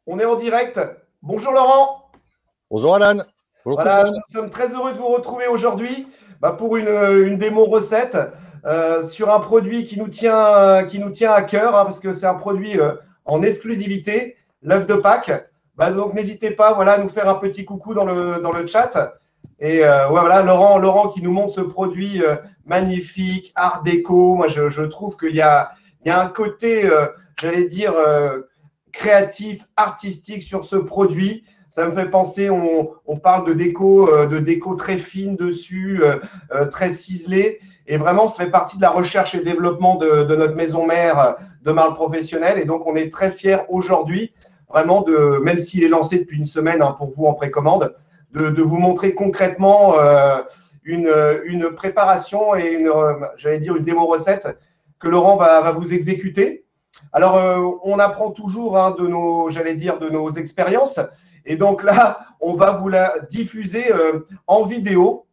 On est en direct. Bonjour Laurent. Bonjour Alan. Bonjour tout le Voilà, monde. nous sommes très heureux de vous retrouver aujourd'hui pour une démo recette sur un produit qui nous tient à cœur, parce que c'est un produit en exclusivité, l'œuf de Pâques. Donc n'hésitez pas à nous faire un petit coucou dans le chat. Et voilà, Laurent qui nous montre ce produit magnifique, art déco. Moi, je trouve qu'il y a un côté, j'allais dire, créatif, artistique sur ce produit. Ça me fait penser, on parle de déco très fine dessus, très ciselée. Et vraiment, ça fait partie de la recherche et développement de notre maison mère de Marle Professionnel. Et donc, on est très fiers aujourd'hui, vraiment, même s'il est lancé depuis une semaine pour vous en précommande, de vous montrer concrètement une préparation et j'allais dire, une démo recette que Laurent va vous exécuter. Alors, on apprend toujours de nos expériences. Et donc là, on va vous la diffuser en vidéo,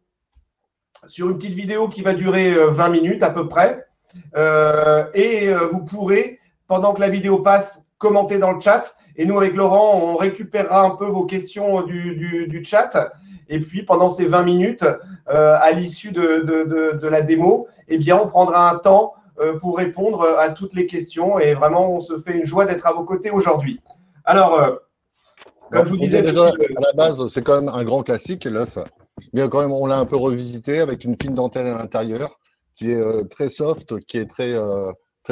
sur une petite vidéo qui va durer 20 minutes à peu près. Vous pourrez, pendant que la vidéo passe, commenter dans le chat. Et nous, avec Laurent, on récupérera un peu vos questions du chat. Et puis, pendant ces 20 minutes, à l'issue de la démo, eh bien, on prendra un temps pour répondre à toutes les questions. Et vraiment, on se fait une joie d'être à vos côtés aujourd'hui. Alors, comme je vous disais, déjà, à la base, c'est quand même un grand classique, l'œuf. Mais quand même, on l'a un peu revisité avec une fine dentelle à l'intérieur qui est très soft, qui est très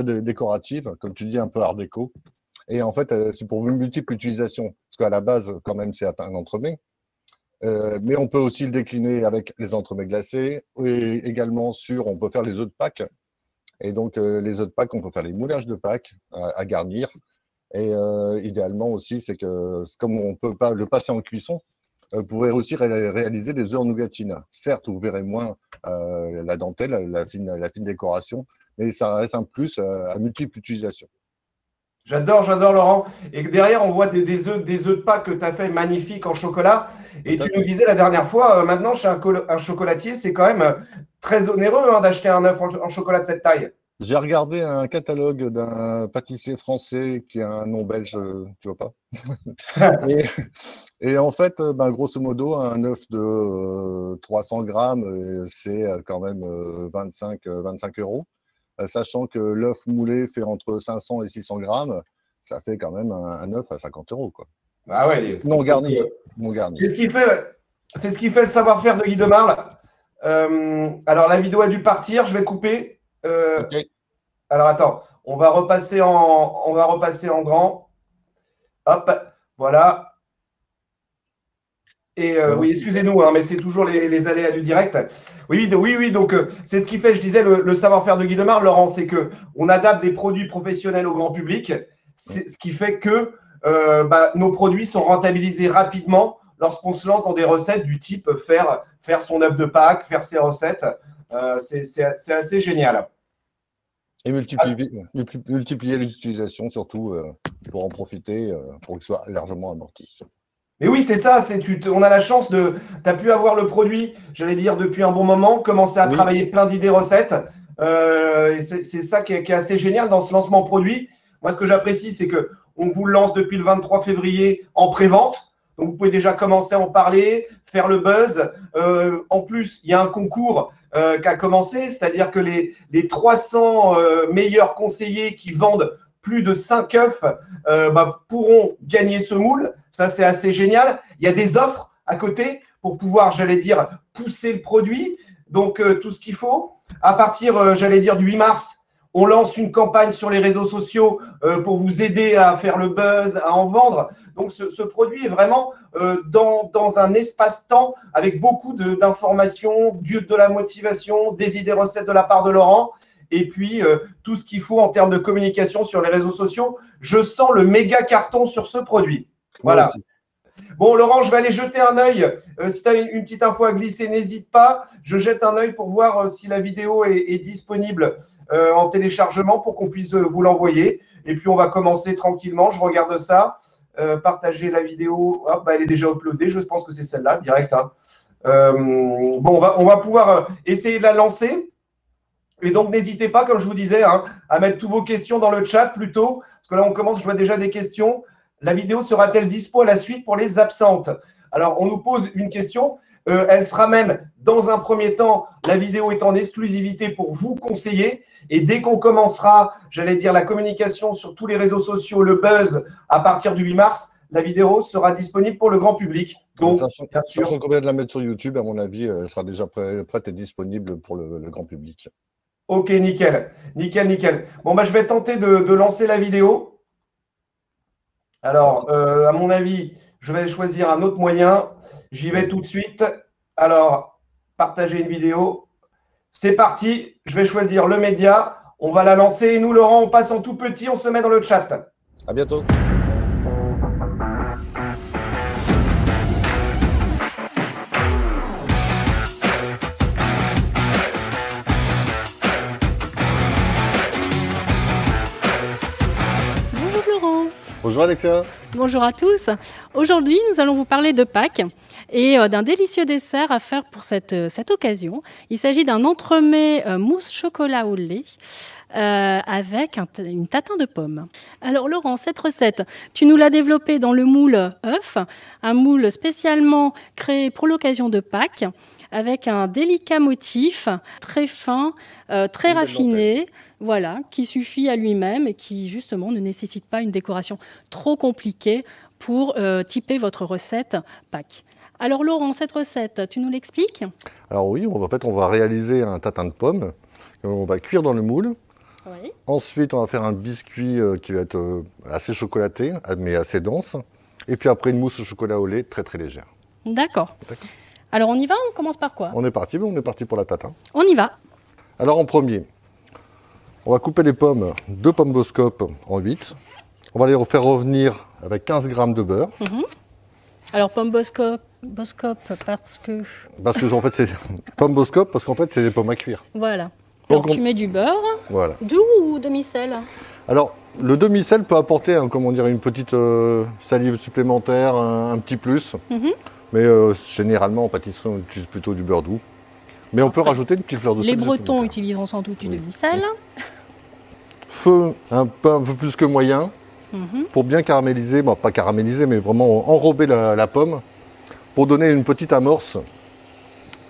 décorative, comme tu dis, un peu art déco. Et en fait, c'est pour une multiple utilisation. Parce qu'à la base, quand même, c'est un entremets. Mais on peut aussi le décliner avec les entremets glacés. Et également on peut faire les œufs de Pâques. Et donc, les œufs de Pâques, on peut faire les moulages de Pâques à garnir. Et idéalement aussi, c'est que comme on ne peut pas le passer en cuisson, vous pourrez aussi réaliser des œufs en nougatine. Certes, vous verrez moins la dentelle, la fine décoration, mais ça reste un plus à multiples utilisations. J'adore Laurent. Et derrière, on voit des œufs de Pâques que tu as fait magnifiques en chocolat. Et tu nous disais la dernière fois, maintenant, chez un chocolatier, c'est quand même très onéreux d'acheter un œuf en chocolat de cette taille. J'ai regardé un catalogue d'un pâtissier français qui a un nom belge, tu vois pas. et en fait, grosso modo, un œuf de 300 grammes, c'est quand même 25 euros. Sachant que l'œuf moulé fait entre 500 et 600 grammes, ça fait quand même un œuf à 50 euros, quoi. Ah ouais. Non garni. Non garni. C'est ce qui fait le savoir-faire de Guy de Marle. Alors, la vidéo a dû partir. Je vais couper. Okay. Alors, attends. On va repasser en grand. Hop, voilà. Et oui, excusez-nous, mais c'est toujours les aléas du direct. Oui, donc c'est ce qui fait, je disais, le savoir-faire de Guy de Marle, Laurent, c'est qu'on adapte des produits professionnels au grand public, ce qui fait que nos produits sont rentabilisés rapidement lorsqu'on se lance dans des recettes du type faire son œuf de Pâques, faire ses recettes. C'est assez génial. Et multiplier les utilisations, surtout pour en profiter, pour qu'il soit largement amorti. Mais oui, c'est ça. On a la chance tu as pu avoir le produit, j'allais dire, depuis un bon moment, commencer à travailler plein d'idées recettes. C'est ça qui est assez génial dans ce lancement produit. Moi, ce que j'apprécie, c'est qu'on vous le lance depuis le 23 février en pré-vente. Donc, vous pouvez déjà commencer à en parler, faire le buzz. En plus, il y a un concours qui a commencé, c'est-à-dire que les 300 meilleurs conseillers qui vendent plus de 5 œufs pourront gagner ce moule. Ça, c'est assez génial. Il y a des offres à côté pour pouvoir, j'allais dire, pousser le produit. Donc, tout ce qu'il faut. À partir, j'allais dire, du 8 mars, on lance une campagne sur les réseaux sociaux pour vous aider à faire le buzz, à en vendre. Donc, ce produit est vraiment dans un espace-temps avec beaucoup d'informations, de la motivation, des idées recettes de la part de Laurent. Et puis, tout ce qu'il faut en termes de communication sur les réseaux sociaux. Je sens le méga carton sur ce produit. Voilà. Bon, Laurent, je vais aller jeter un œil. Si tu as une petite info à glisser, n'hésite pas. Je jette un œil pour voir si la vidéo est disponible en téléchargement pour qu'on puisse vous l'envoyer. Et puis, on va commencer tranquillement. Je regarde ça. Partager la vidéo. Hop, elle est déjà uploadée. Je pense que c'est celle-là, direct. Bon, on va pouvoir essayer de la lancer. Et donc, n'hésitez pas, comme je vous disais, à mettre toutes vos questions dans le chat plutôt. Parce que là, on commence, je vois déjà des questions. la vidéo sera-t-elle dispo à la suite pour les absentes? Alors, on nous pose une question. Elle sera même, dans un premier temps, la vidéo est en exclusivité pour vous conseiller. Et dès qu'on commencera, j'allais dire, la communication sur tous les réseaux sociaux, le buzz, à partir du 8 mars, la vidéo sera disponible pour le grand public. Donc, bien sûr. Sachant qu'on vient de la mettre sur YouTube, à mon avis, elle sera déjà prête et disponible pour le grand public. Ok, nickel. Nickel, nickel. Bon, bah, je vais tenter de lancer la vidéo. Alors, à mon avis, je vais choisir un autre moyen. J'y vais tout de suite. Alors, partager une vidéo. C'est parti. Je vais choisir le média. On va la lancer. Et nous, Laurent, on passe en tout petit. On se met dans le chat. À bientôt. Bonjour Alexia. Bonjour à tous. Aujourd'hui, nous allons vous parler de Pâques et d'un délicieux dessert à faire pour cette occasion. Il s'agit d'un entremets mousse chocolat au lait avec une tatin de pomme. Alors Laurent, cette recette, tu nous l'as développée dans le moule œuf, un moule spécialement créé pour l'occasion de Pâques, avec un délicat motif très fin, très raffiné. Voilà, qui suffit à lui-même et qui, justement, ne nécessite pas une décoration trop compliquée pour typer votre recette Pâques. Alors, Laurent, cette recette, tu nous l'expliques? Alors oui, en fait, on va réaliser un tatin de pommes. On va cuire dans le moule. Oui. Ensuite, on va faire un biscuit qui va être assez chocolaté, mais assez dense. Et puis après, une mousse au chocolat au lait très, très légère. D'accord. Alors, on y va? On commence par quoi? On est parti pour la tatin. On y va. Alors, en premier, on va couper les pommes, 2 pommes Boscop en 8. On va les faire revenir avec 15 g de beurre. Alors, pommes Boscop parce que... Parce que, en fait, c'est pommes Boscop parce qu'en fait, c'est des pommes à cuire. Voilà. Donc, alors, tu mets du beurre. Voilà. Doux ou demi-sel? Alors, le demi-sel peut apporter, une petite salive supplémentaire, un petit plus. Mais généralement, en pâtisserie, on utilise plutôt du beurre doux. Mais on peut rajouter une petite fleur de sel. Les Bretons utiliseront sans doute du demi-sel. Feu un peu plus que moyen pour bien caraméliser, bon, pas caraméliser, mais vraiment enrober la pomme pour donner une petite amorce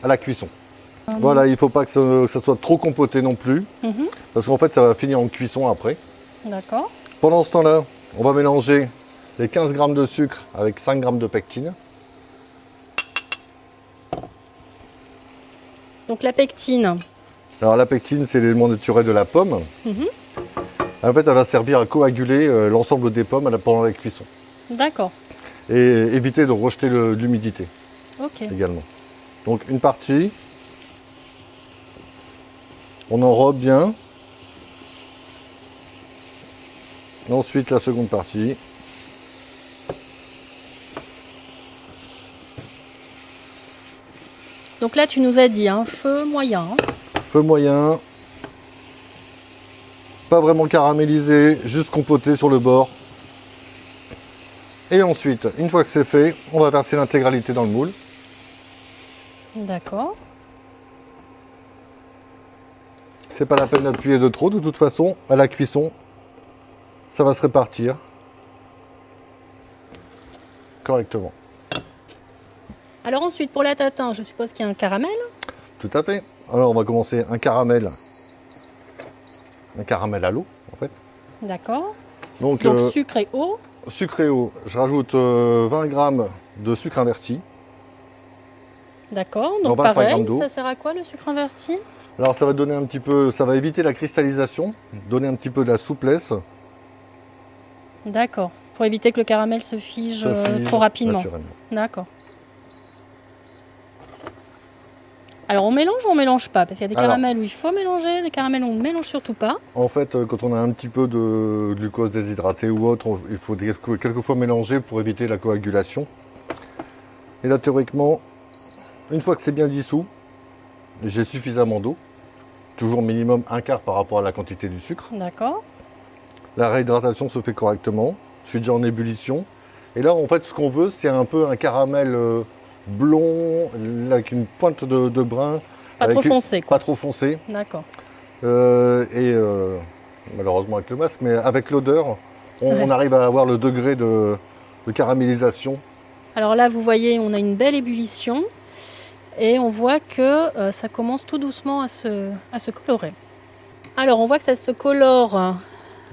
à la cuisson. Voilà, il ne faut pas que ça soit trop compoté non plus, parce qu'en fait, ça va finir en cuisson après. D'accord. Pendant ce temps-là, on va mélanger les 15 g de sucre avec 5 g de pectine. Donc la pectine. Alors la pectine, c'est l'élément naturel de la pomme. En fait, elle va servir à coaguler l'ensemble des pommes pendant la cuisson. D'accord. Et éviter de rejeter l'humidité également. Donc une partie, on enrobe bien. Ensuite la seconde partie. Donc là, tu nous as dit feu moyen. Feu moyen. Pas vraiment caramélisé, juste compoté sur le bord. Et ensuite, une fois que c'est fait, on va verser l'intégralité dans le moule. D'accord. C'est pas la peine d'appuyer de trop, de toute façon, à la cuisson, ça va se répartir correctement. Alors ensuite, pour la tatin, je suppose qu'il y a un caramel? Tout à fait. Alors on va commencer un caramel à l'eau, en fait. D'accord. Donc sucre et eau. Sucre et eau. Je rajoute 20 g de sucre inverti. D'accord. Donc pareil, ça sert à quoi le sucre inverti? Alors ça va donner un petit peu, ça va éviter la cristallisation, donner un petit peu de la souplesse. D'accord. Pour éviter que le caramel se fige trop rapidement. D'accord. Alors on mélange ou on mélange pas? Parce qu'il y a des caramels où il faut mélanger, des caramels où on ne mélange surtout pas. En fait, quand on a un petit peu de glucose déshydraté ou autre, il faut quelquefois mélanger pour éviter la coagulation. Et là, théoriquement, une fois que c'est bien dissous, j'ai suffisamment d'eau. Toujours minimum 1/4 par rapport à la quantité du sucre. D'accord. La réhydratation se fait correctement. Je suis déjà en ébullition. Et là, en fait, ce qu'on veut, c'est un peu un caramel blond, avec une pointe de brun. Pas trop foncé, quoi. Pas trop foncé. D'accord. Malheureusement avec le masque, mais avec l'odeur, on arrive à avoir le degré de caramélisation. Alors là, vous voyez, on a une belle ébullition et on voit que ça commence tout doucement à se colorer. Alors, on voit que ça se colore.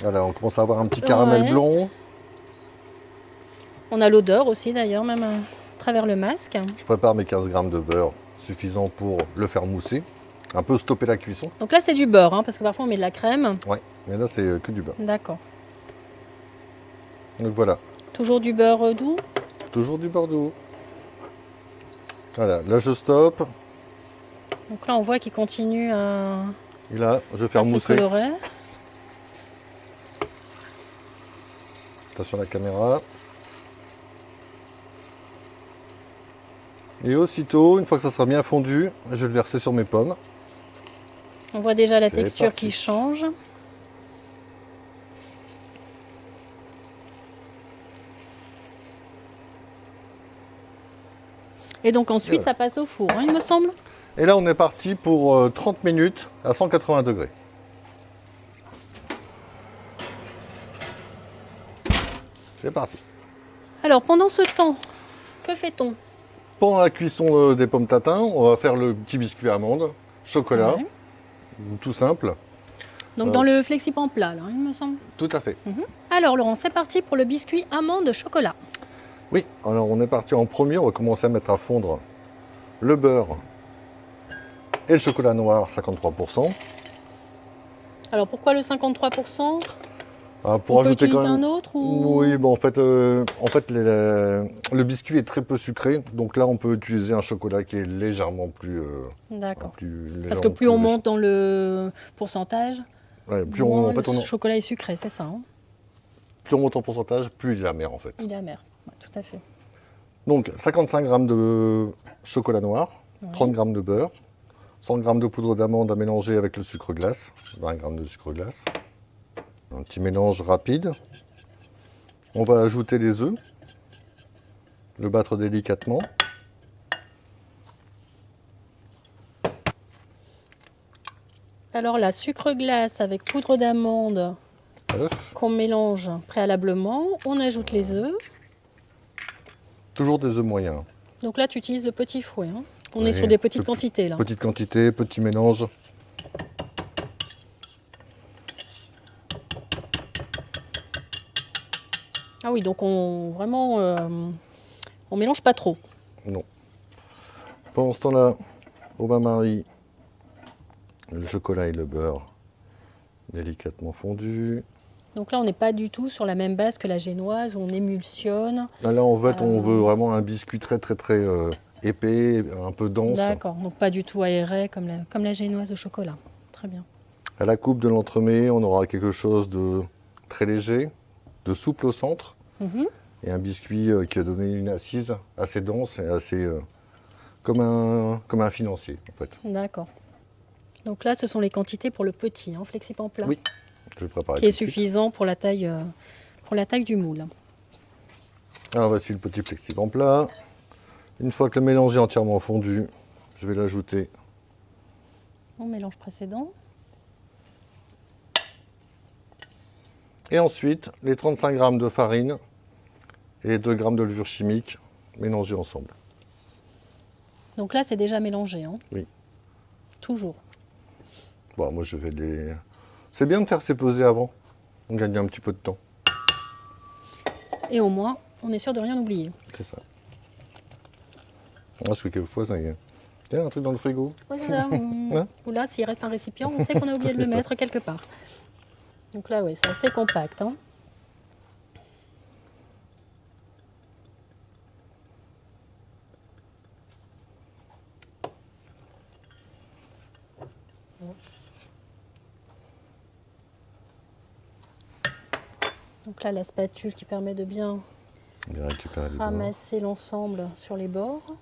Voilà, on commence à avoir un petit caramel Ouais. blond. On a l'odeur aussi d'ailleurs, même à travers le masque. Je prépare mes 15 grammes de beurre, suffisant pour le faire mousser. Un peu stopper la cuisson. Donc là, c'est du beurre, hein, parce que parfois on met de la crème. Ouais, mais là c'est que du beurre. D'accord. Donc voilà, Toujours du beurre doux. toujours du beurre doux. Voilà, là je stoppe. Donc là, on voit qu'il continue à Et là, je vais faire se mousser. colorer. Attention à la caméra. Et aussitôt, une fois que ça sera bien fondu, je vais le verser sur mes pommes. On voit déjà la C'est texture parti. qui change. Et donc ensuite, Ouais. ça passe au four, hein, il me semble. Et là, on est parti pour 30 minutes à 180 degrés. C'est parti. Alors, pendant ce temps, que fait-on? Pendant la cuisson des pommes tatin, on va faire le petit biscuit amande, chocolat, Ouais. tout simple. Donc dans le flexipan plat, là, il me semble. Tout à fait. Alors Laurent, c'est parti pour le biscuit amande chocolat. Oui, alors on est parti en premier, on va commencer à mettre à fondre le beurre et le chocolat noir 53%. Alors pourquoi le 53%? Pour On peut ajouter utiliser quand même... un autre ou... Oui, bon, en fait le biscuit est très peu sucré, donc là on peut utiliser un chocolat qui est légèrement plus... D'accord. légèrement Parce que plus on léger. monte dans le pourcentage, Ouais, plus moins on, en fait, le chocolat est sucré, c'est ça, hein? plus on monte en pourcentage, plus il est amer en fait. Il est amer, ouais, tout à fait. Donc 55 g de chocolat noir, Ouais. 30 g de beurre, 100 g de poudre d'amande à mélanger avec le sucre glace, 20 g de sucre glace. Un petit mélange rapide. On va ajouter les œufs, le battre délicatement. Alors là, sucre glace avec poudre d'amande œufs. qu'on mélange préalablement. On ajoute les œufs. Toujours des œufs moyens. Donc là, tu utilises le petit fouet, hein. On Oui, est sur des petites pe- quantités là. Petite quantité, petit mélange. Ah oui, donc on mélange pas trop. Non. Pendant ce temps-là, au bain-marie, le chocolat et le beurre délicatement fondus. Donc là, on n'est pas du tout sur la même base que la génoise, où on émulsionne. Là, en fait, on veut vraiment un biscuit très épais, un peu dense. D'accord, donc pas du tout aéré comme la génoise au chocolat. Très bien. À la coupe de l'entremets, on aura quelque chose de très léger, de souple au centre, Mhm. et un biscuit qui a donné une assise assez dense et assez comme un financier, en fait. D'accord. Donc là, ce sont les quantités pour le petit, hein, flexipan plat, Oui, je vais préparer qui est tout de suite. suffisant pour la taille du moule. Alors voici le petit flexipan plat. Une fois que le mélange est entièrement fondu, je vais l'ajouter. Au mélange précédent. Et ensuite, les 35 g de farine et les 2 g de levure chimique mélangés ensemble. Donc là, c'est déjà mélangé, hein. Oui. Toujours. Bon, moi je vais les... C'est bien de faire ces pesées avant. On gagne un petit peu de temps. Et au moins, on est sûr de rien oublier. C'est ça. Parce que quelquefois, il y a un truc dans le frigo. Ouais, c'est ça. Hein Ou là, s'il reste un récipient, on sait qu'on a oublié de le C'est ça. mettre quelque part. Donc là, oui, c'est assez compact, hein. Donc là, la spatule qui permet de bien Bien récupérer les bords. ramasser l'ensemble sur les bords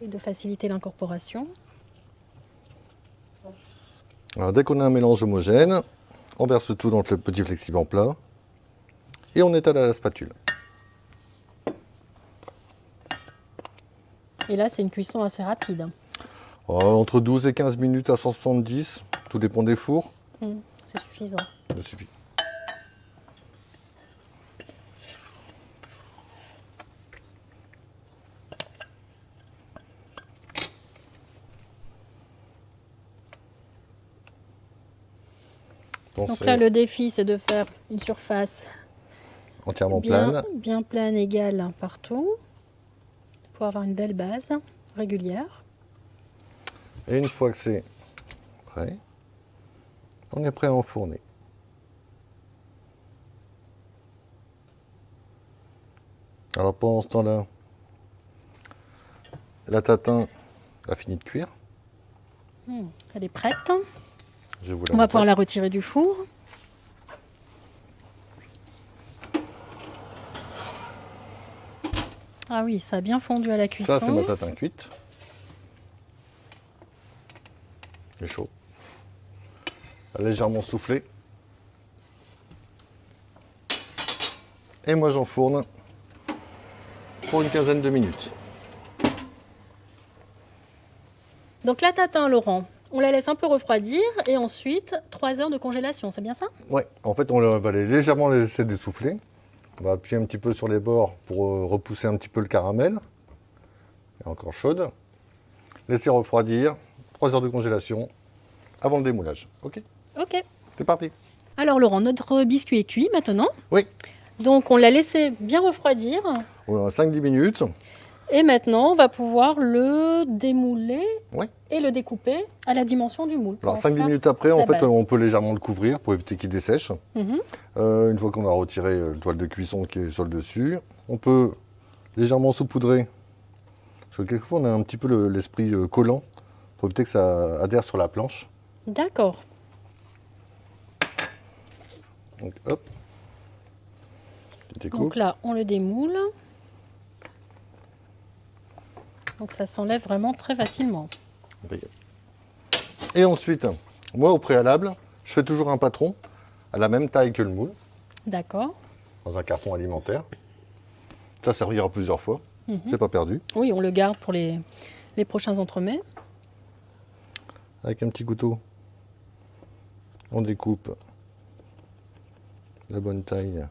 et de faciliter l'incorporation. Alors, dès qu'on a un mélange homogène, on verse tout dans le petit flexiban plat et on étale à la spatule. Et là, c'est une cuisson assez rapide. Entre 12 et 15 minutes à 170, tout dépend des fours. C'est suffisant. Ça suffit. Donc là, le défi, c'est de faire une surface entièrement plane. Bien plane, égale partout, pour avoir une belle base régulière. Et une fois que c'est prêt, on est prêt à enfourner. Alors pendant ce temps-là, la tatin a fini de cuire. Elle est prête. On va pouvoir la retirer du four. Ah oui, ça a bien fondu à la cuisson. Ça, c'est ma tatin cuite. Elle est chaud. Elle a légèrement soufflé. Et moi, j'enfourne pour une quinzaine de minutes. Donc la tatin, Laurent, on la laisse un peu refroidir et ensuite 3 heures de congélation, c'est bien ça? Ouais, en fait, on va légèrement les laisser dessouffler. On va appuyer un petit peu sur les bords pour repousser un petit peu le caramel. Elle est encore chaude. Laisser refroidir. 3 heures de congélation avant le démoulage. Ok? Ok. C'est parti. Alors Laurent, notre biscuit est cuit maintenant. Oui. Donc on l'a laissé bien refroidir. On a 5-10 minutes. Et maintenant, on va pouvoir le démouler Ouais. et le découper à la dimension du moule. Alors 5-10 minutes après, en fait, base. on peut légèrement le couvrir pour éviter qu'il dessèche. Mhm. Une fois qu'on a retiré la toile de cuisson qui est sur le dessus, on peut légèrement saupoudrer. Parce que quelquefois, on a un petit peu l'esprit collant pour éviter que ça adhère sur la planche. D'accord. Donc hop. Petit Donc découpe. là, on le démoule. Donc ça s'enlève vraiment très facilement. Et ensuite, moi au préalable, je fais toujours un patron à la même taille que le moule, D'accord. dans un carton alimentaire. Ça servira plusieurs fois, c'est pas perdu. Oui, on le garde pour les prochains entremets. Avec un petit couteau, on découpe la bonne taille.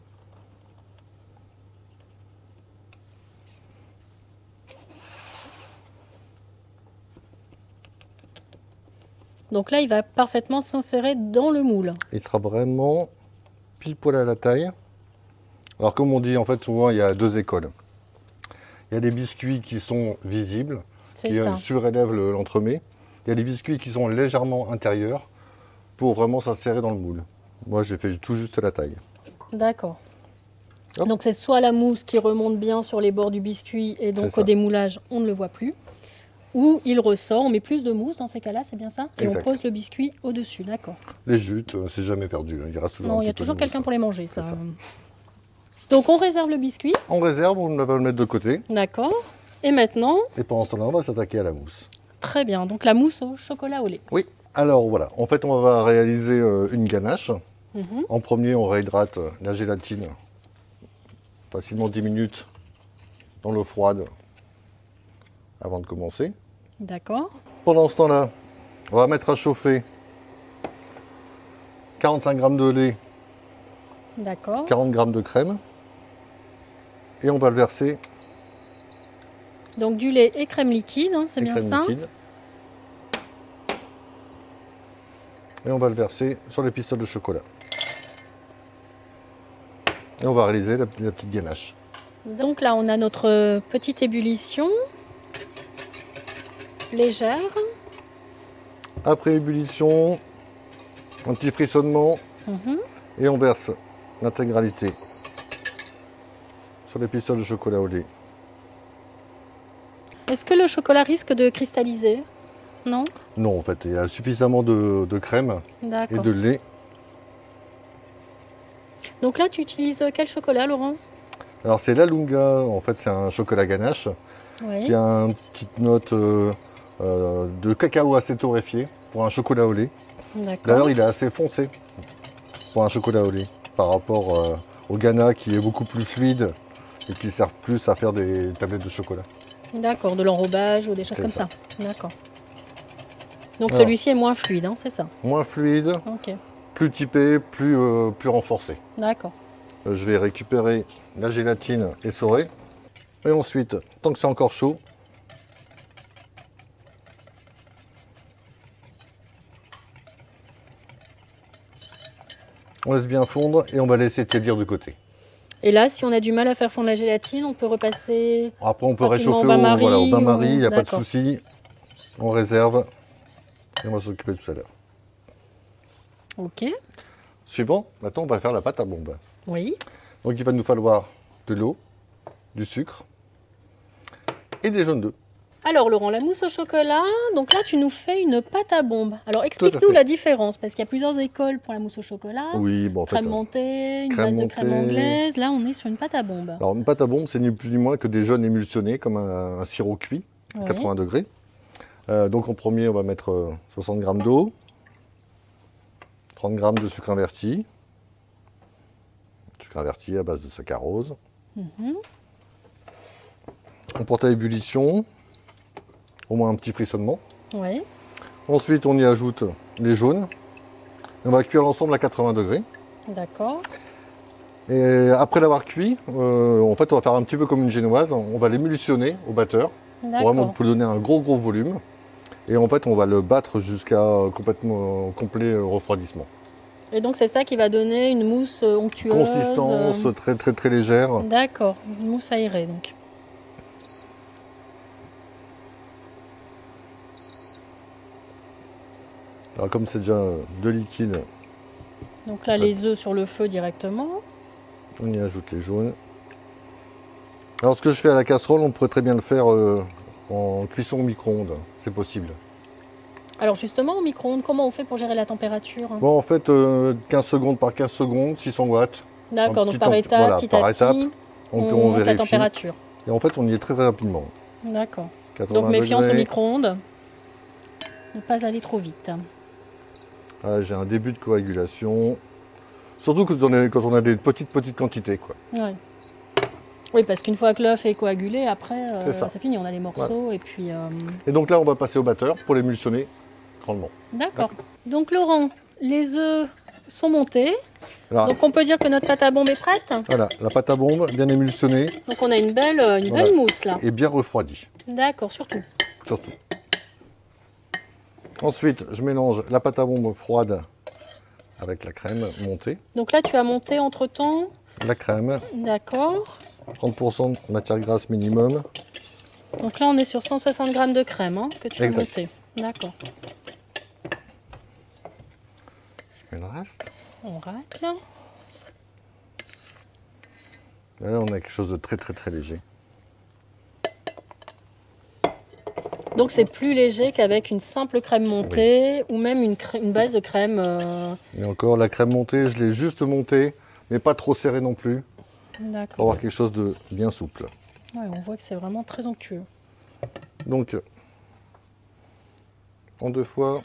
Donc là, il va parfaitement s'insérer dans le moule. Il sera vraiment pile poil à la taille. Alors comme on dit, en fait, souvent il y a deux écoles. Il y a des biscuits qui sont visibles, C'est qui ça. surélèvent l'entremet. Il y a des biscuits qui sont légèrement intérieurs pour vraiment s'insérer dans le moule. Moi, j'ai fait tout juste la taille. D'accord. Hop. Donc c'est soit la mousse qui remonte bien sur les bords du biscuit et C'est donc ça. au démoulage, on ne le voit plus. Ou il ressort, on met plus de mousse dans ces cas-là, c'est bien ça? Et Exact. on pose le biscuit au-dessus, d'accord. Les jutes, c'est jamais perdu. Il reste toujours Non, un il y a petit peu toujours de quelqu'un mousse. pour les manger, ça. C'est ça. Donc on réserve le biscuit, On réserve, on va le mettre de côté. d'accord. Et maintenant, Et pendant ce temps-là, on va s'attaquer à la mousse. très bien, donc la mousse au chocolat au lait. Oui, alors voilà. En fait, on va réaliser une ganache. Mhm. En premier, on réhydrate la gélatine facilement 10 minutes dans l'eau froide avant de commencer. D'accord. Pendant ce temps-là, on va mettre à chauffer 45 g de lait, D'accord. 40 g de crème. Et on va le verser Donc du lait et crème liquide, hein, c'est et bien crème ça? liquide. Et on va le verser sur les pistolets de chocolat. Et on va réaliser la petite ganache. Donc là, on a notre petite ébullition légère. Après ébullition, un petit frissonnement Mhm. et on verse l'intégralité sur les pistolets de chocolat au lait. Est-ce que le chocolat risque de cristalliser? Non? Non, en fait, il y a suffisamment de crème et D'accord. de lait. Donc là, tu utilises quel chocolat, Laurent? Alors c'est la Lunga, en fait c'est un chocolat ganache Oui. qui a une petite note de cacao assez torréfié pour un chocolat au lait. D'accord. D'ailleurs il est assez foncé pour un chocolat au lait par rapport au Ghana qui est beaucoup plus fluide et qui sert plus à faire des tablettes de chocolat. D'accord, de l'enrobage ou des choses C'est comme ça. ça. D'accord. Donc Alors. celui-ci est moins fluide, hein, c'est ça? Moins fluide, Ok, plus typé, plus renforcé. d'accord. Je vais récupérer la gélatine essorée. Et ensuite, tant que c'est encore chaud, On laisse bien fondre et on va laisser tiédir de côté. Et là, si on a du mal à faire fondre la gélatine, on peut repasser. Après, on peut rapidement réchauffer au bain-marie, voilà, au bain-marie, il n'y a pas de d'accord. souci. On réserve et on va s'occuper tout à l'heure. Ok. Suivant, maintenant on va faire la pâte à bombe. Oui. Donc il va nous falloir de l'eau, du sucre et des jaunes d'œufs. Alors Laurent, la mousse au chocolat, donc là tu nous fais une pâte à bombe. Alors Tout à explique-nous fait. la différence, parce qu'il y a plusieurs écoles pour la mousse au chocolat. Oui, bon en fait. Crème montée, une crème base de crème montée. anglaise. Là on est sur une pâte à bombe. Alors une pâte à bombe, c'est ni plus ni moins que des jaunes émulsionnés comme un sirop cuit à Oui. 80 degrés. Donc en premier, on va mettre 60 g d'eau, 30 g de sucre inverti à base de saccharose. Mhm. On porte à ébullition, au moins un petit frissonnement. Oui. Ensuite, on y ajoute les jaunes. On va cuire l'ensemble à 80 degrés. D'accord. Et après l'avoir cuit, en fait, on va faire un petit peu comme une génoise. On va l'émulsionner au batteur pour vraiment D'accord. pour donner un gros volume. Et en fait, on va le battre jusqu'à complètement complet refroidissement. Et donc c'est ça qui va donner une mousse onctueuse. Consistance très légère. D'accord, une mousse aérée donc. Alors comme c'est déjà de liquide, Donc là les œufs sur le feu directement. on y ajoute les jaunes. Alors ce que je fais à la casserole, on pourrait très bien le faire en cuisson au micro-ondes, c'est possible. Alors justement au micro-ondes, comment on fait pour gérer la température? Bon en fait 15 secondes par 15 secondes, 600 watts. D'accord, un donc petit par temp- étape, voilà, petit par à étape, petit, on monte la vérifie. température. Et en fait on y est très rapidement. D'accord. 80 Donc méfiance au degrés. micro-ondes, ne pas aller trop vite. Voilà, j'ai un début de coagulation. Surtout quand on a des petites quantités, quoi. Ouais. Oui, parce qu'une fois que l'œuf est coagulé, après C'est ça. c'est fini, on a les morceaux et puis. Et donc là, on va passer au batteur pour l'émulsionner grandement. D'accord. Donc Laurent, les œufs sont montés. Alors, Donc on peut dire que notre pâte à bombe est prête. voilà, la pâte à bombe, bien émulsionnée Donc on a une belle Voilà. mousse là. et bien refroidie, D'accord, surtout. surtout. Ensuite, je mélange la pâte à bombe froide avec la crème montée. Donc là tu as monté entre temps. La crème, D'accord. 30% de matière grasse minimum. Donc là on est sur 160 g de crème hein, que tu as Exact. monté. D'accord. Je mets le reste. On racle. Et là, on a quelque chose de très léger. Donc c'est plus léger qu'avec une simple crème montée ou même une base de crème. Et encore, la crème montée, je l'ai juste montée, mais pas trop serrée non plus, pour D'accord. avoir quelque chose de bien souple. Ouais, on voit que c'est vraiment très onctueux. Donc, en 2 fois,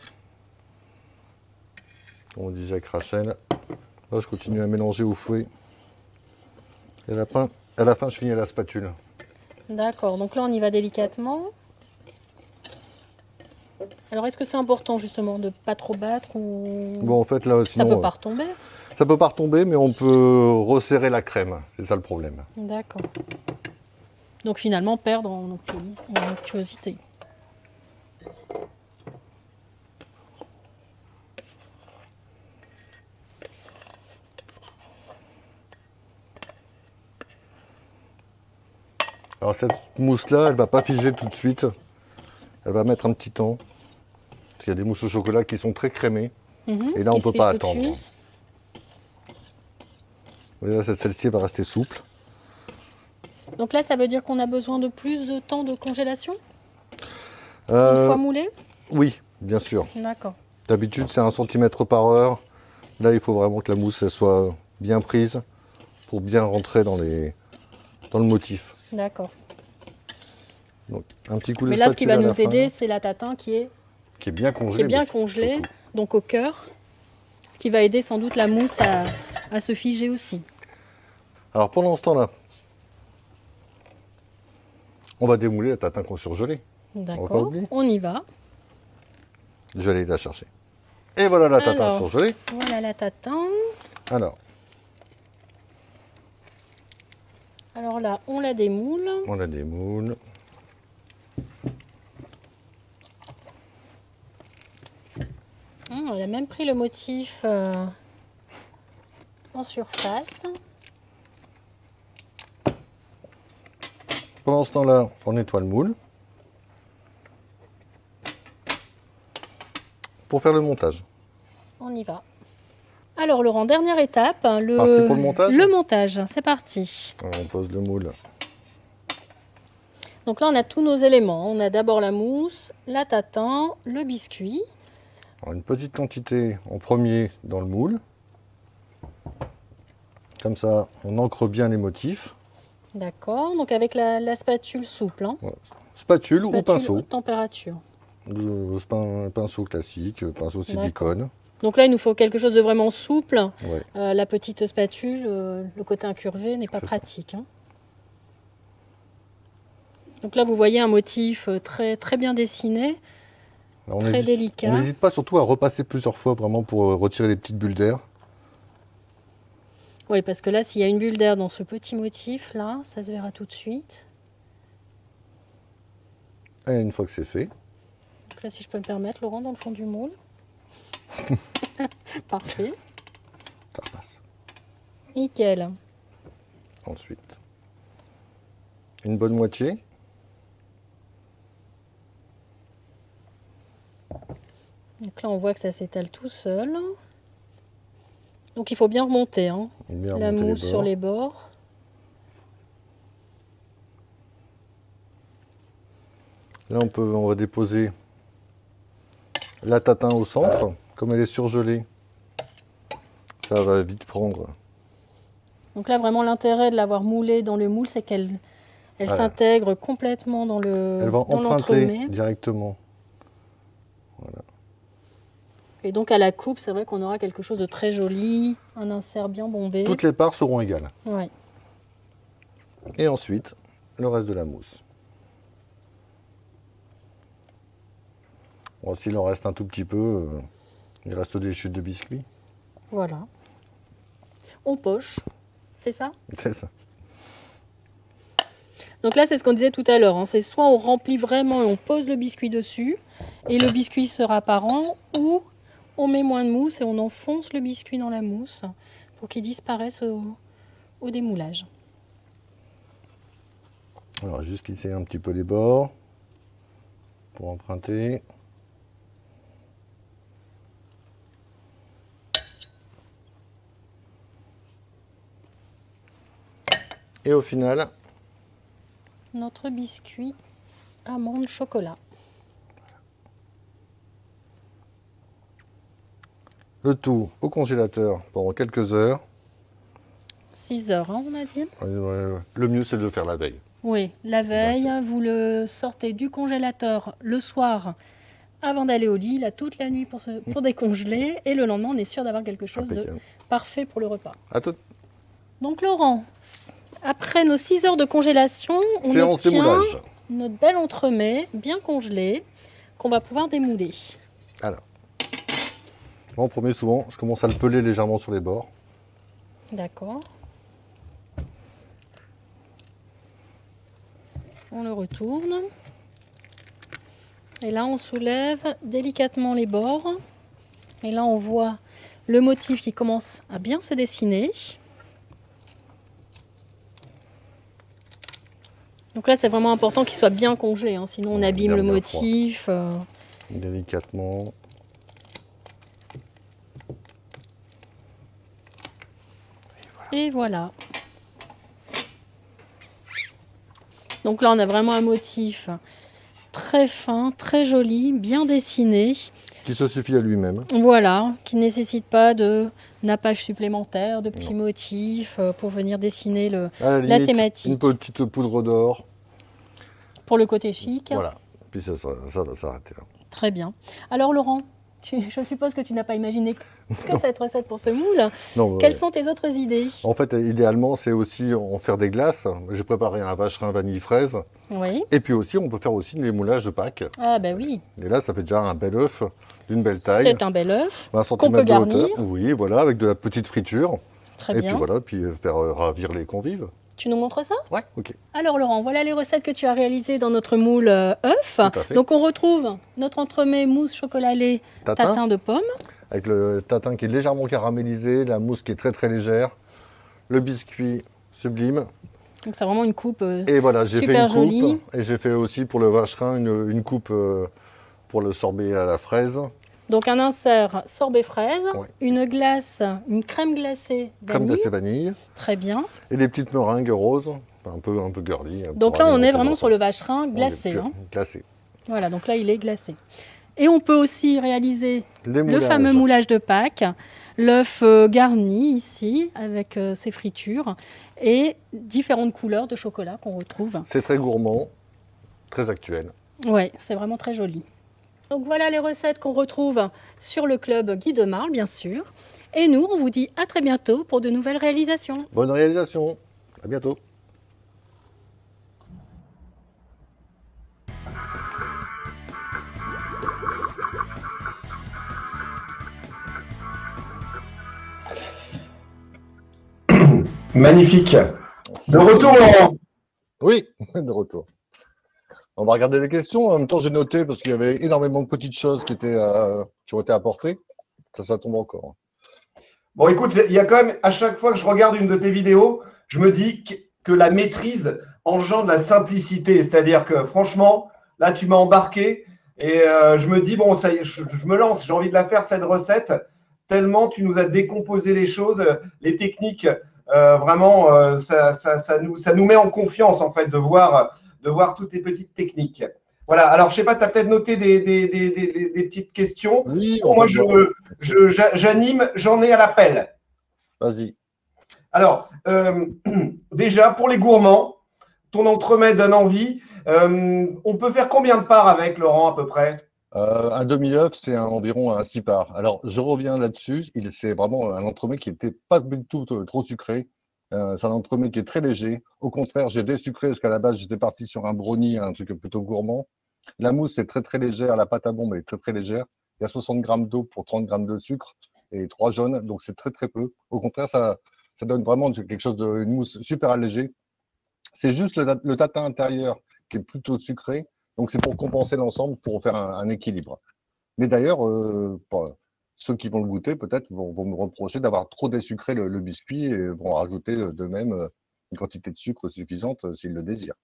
comme on disait avec Rachel, là je continue à mélanger au fouet. Et à la fin, je finis à la spatule. D'accord, donc là on y va délicatement. Alors est-ce que c'est important justement de pas trop battre ou Bon, en fait, là, ça sinon, peut pas retomber? ça peut pas retomber, mais on peut resserrer la crème. C'est ça le problème. D'accord. Donc finalement perdre en onctuosité. Alors, cette mousse-là, elle va pas figer tout de suite. Elle va mettre un petit temps. Parce qu'il y a des mousses au chocolat qui sont très crémées. Et là, on Qui se peut pas fiche tout de attendre. suite. Et là, celle-ci va rester souple. Donc là ça veut dire qu'on a besoin de plus de temps de congélation une Euh, fois moulé? oui, bien sûr. D'accord. D'habitude, c'est 1 cm par heure. Là, il faut vraiment que la mousse elle soit bien prise pour bien rentrer dans le motif. D'accord. Donc, un petit coup de Mais là ce qui spatule va à la nous fin, aider c'est la tatin qui est bien congelée. mais congelée, surtout. donc au cœur. Ce qui va aider sans doute la mousse à se figer aussi. Alors, pendant ce temps-là, on va démouler la tatin qu'on surgelée. va pas D'accord, oublier. on y va. Je vais aller la chercher. Et voilà la tatin Alors. surgelée. Voilà la tatin. Alors là, on la démoule. On la démoule. On a même pris le motif en surface. Pendant ce temps-là, on nettoie le moule pour faire le montage. On y va. Alors Laurent, dernière étape, Parti pour le montage. Le montage, c'est parti. Alors, on pose le moule. Donc là, on a tous nos éléments. On a d'abord la mousse, la tatin, le biscuit. Alors, une petite quantité en premier dans le moule. Comme ça, on ancre bien les motifs. D'accord, donc avec la spatule souple. Hein. Voilà. Spatule ou pinceau. Haute température. Pinceau classique, pinceau silicone. Donc là, il nous faut quelque chose de vraiment souple. Ouais. La petite spatule, le côté incurvé n'est pas pratique. Hein. Donc là, vous voyez un motif très, très bien dessiné, très délicat. On n'hésite pas surtout à repasser plusieurs fois vraiment pour retirer les petites bulles d'air. Oui, parce que là, s'il y a une bulle d'air dans ce petit motif, là, ça se verra tout de suite. Et une fois que c'est fait. Donc là, si je peux me permettre, Laurent, dans le fond du moule. Parfait. Ça repasse. Nickel. Ensuite, une bonne moitié. Donc là, on voit que ça s'étale tout seul. Donc il faut bien remonter, hein. La mousse sur les bords. Là, on va déposer la tatin au centre. Comme elle est surgelée, ça va vite prendre. Donc là, vraiment, l'intérêt de l'avoir moulée dans le moule, c'est qu'elle s'intègre complètement dans Elle va emprunter directement. Voilà. Et donc à la coupe, c'est vrai qu'on aura quelque chose de très joli, un insert bien bombé. Toutes les parts seront égales. Ouais. Et ensuite, le reste de la mousse. Bon, s'il en reste un tout petit peu, il reste des chutes de biscuits. Voilà. On poche, c'est ça? C'est ça. Donc là, c'est ce qu'on disait tout à l'heure. Hein. C'est soit on remplit vraiment et on pose le biscuit dessus, et le biscuit sera apparent, ou on met moins de mousse et on enfonce le biscuit dans la mousse pour qu'il disparaisse au démoulage. Alors, juste lisser un petit peu les bords pour emprunter. Et au final, notre biscuit amande chocolat. le tout au congélateur pendant quelques heures. 6 heures, hein, on a dit. Le mieux, c'est de le faire la veille. Oui, la veille, vous le sortez du congélateur le soir avant d'aller au lit, là, toute la nuit pour décongeler. Et le lendemain, on est sûr d'avoir quelque chose de parfait pour le repas. À tout. Donc Laurent, après nos 6 heures de congélation, on obtient notre bel entremets bien congelé qu'on va pouvoir démouler. Alors, en premier, souvent, je commence à le peler légèrement sur les bords. D'accord. On le retourne. Et là, on soulève délicatement les bords. Et là, on voit le motif qui commence à bien se dessiner. Donc là, c'est vraiment important qu'il soit bien congelé, hein, sinon on abîme le motif. Délicatement. Et voilà. Donc là, on a vraiment un motif très fin, très joli, bien dessiné. Qui se suffit à lui-même. Voilà, qui ne nécessite pas de nappage supplémentaire, de petits motifs pour venir dessiner la thématique. Une petite poudre d'or. Pour le côté chic. Voilà, puis ça va s'arrêter là. Très bien. Alors Laurent, je suppose que tu n'as pas imaginé que cette recette pour ce moule. Non, quelles sont tes autres idées? En fait, idéalement, c'est aussi en faire des glaces. J'ai préparé un vacherin vanille fraise. Oui. Et puis aussi, on peut faire aussi les moulages de Pâques. Ah ben oui. Et là, ça fait déjà un bel œuf d'une belle taille. C'est un bel œuf qu'on peut garnir. Oui, voilà, avec de la petite friture. Très bien. Et puis voilà, puis faire ravir les convives. Tu nous montres ça? Ouais, ok. Alors Laurent, voilà les recettes que tu as réalisées dans notre moule œuf. Donc on retrouve notre entremets mousse chocolat lait tatin de pomme. avec le tatin qui est légèrement caramélisé, la mousse qui est très très légère, le biscuit sublime. Donc c'est vraiment une coupe Et voilà, j'ai fait super une jolie. coupe et j'ai fait aussi pour le vacherin une coupe pour le sorbet à la fraise. Donc un insert sorbet fraise, Ouais. une glace, une crème glacée Crème vanille. glacée vanille Très bien. et des petites meringues roses, un peu girly. Donc là, on est vraiment sur le vacherin glacé. Hein. Glacé. Voilà, donc là, il est glacé. Et on peut aussi réaliser Les le moulages. fameux moulage de Pâques, l'œuf garni ici avec ses fritures et différentes couleurs de chocolat qu'on retrouve. C'est très gourmand, très actuel. Ouais, c'est vraiment très joli. Donc voilà les recettes qu'on retrouve sur le club Guy de Marle, bien sûr. Et nous, on vous dit à très bientôt pour de nouvelles réalisations. Bonne réalisation. À bientôt. Magnifique. De retour, Laurent. Oui, de retour. On va regarder les questions. En même temps, j'ai noté parce qu'il y avait énormément de petites choses qui ont été apportées. Ça tombe encore. Bon, écoute, il y a quand même, à chaque fois que je regarde une de tes vidéos, je me dis que la maîtrise engendre la simplicité. C'est-à-dire que franchement, là, tu m'as embarqué et je me dis, bon, ça y est, je me lance, j'ai envie de la faire, cette recette, tellement tu nous as décomposé les choses, les techniques. Vraiment, ça nous met en confiance, en fait, de voir toutes tes petites techniques. Voilà, alors je ne sais pas, tu as peut-être noté des petites questions. Oui, Sinon, moi, j'anime, j'en ai à l'appel. Vas-y. Alors, déjà, pour les gourmands, ton entremets donne envie. On peut faire combien de parts avec, Laurent, à peu près? Un demi-œuf, c'est environ un 6 parts. Alors, je reviens là-dessus. C'est vraiment un entremets qui n'était pas du tout trop sucré. C'est un entremets qui est très léger. Au contraire, j'ai désucré parce qu'à la base, j'étais parti sur un brownie, un truc plutôt gourmand. La mousse est très très légère. La pâte à bombe est très très légère. Il y a 60 grammes d'eau pour 30 grammes de sucre et 3 jaunes. Donc, c'est très très peu. Au contraire, ça donne vraiment quelque chose une mousse super allégée. C'est juste le tatin intérieur qui est plutôt sucré. Donc, c'est pour compenser l'ensemble, pour faire un équilibre. Mais d'ailleurs, ceux qui vont le goûter, peut-être, vont me reprocher d'avoir trop désucré le biscuit et vont rajouter d'eux-mêmes une quantité de sucre suffisante s'ils le désirent.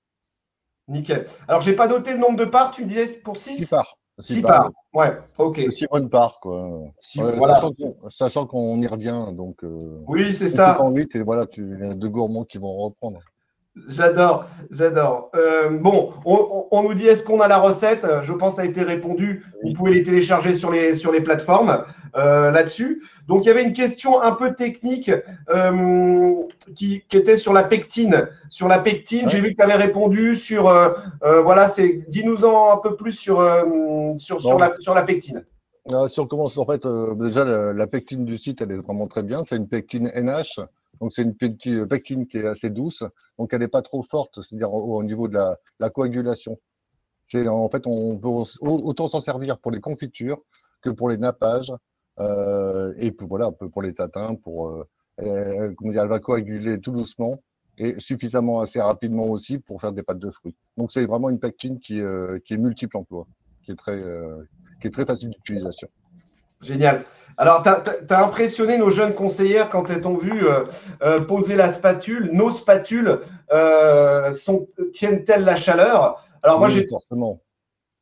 Nickel. Alors, je n'ai pas noté le nombre de parts, tu me disais pour 6? 6 parts. 6 parts. Ouais, ok. C'est 6 bonnes parts, quoi. Voilà. Sachant qu'on y revient. Donc, oui, c'est ça. En 8 et voilà, il y a deux gourmands qui vont reprendre. J'adore. Bon, on nous dit, est-ce qu'on a la recette? Je pense que ça a été répondu. Oui. Vous pouvez les télécharger sur les plateformes là-dessus. Donc, il y avait une question un peu technique qui était sur la pectine. Sur la pectine, ouais. J'ai vu que tu avais répondu sur… voilà, dis-nous-en un peu plus sur la pectine. Si on commence, en fait, déjà, la pectine du site, elle est vraiment très bien. C'est une pectine NH. Donc, c'est une pectine qui est assez douce. Donc, elle n'est pas trop forte, c'est-à-dire au niveau de la coagulation. En fait, on peut autant s'en servir pour les confitures que pour les nappages. Et voilà, pour les tatins. Elle va coaguler tout doucement et suffisamment assez rapidement aussi pour faire des pâtes de fruits. Donc, c'est vraiment une pectine qui est multiple emploi, qui est très facile d'utilisation. Génial. Alors, tu as impressionné nos jeunes conseillères quand elles t'ont vu poser la spatule. Nos spatules tiennent-elles la chaleur? Alors, moi, oui, forcément.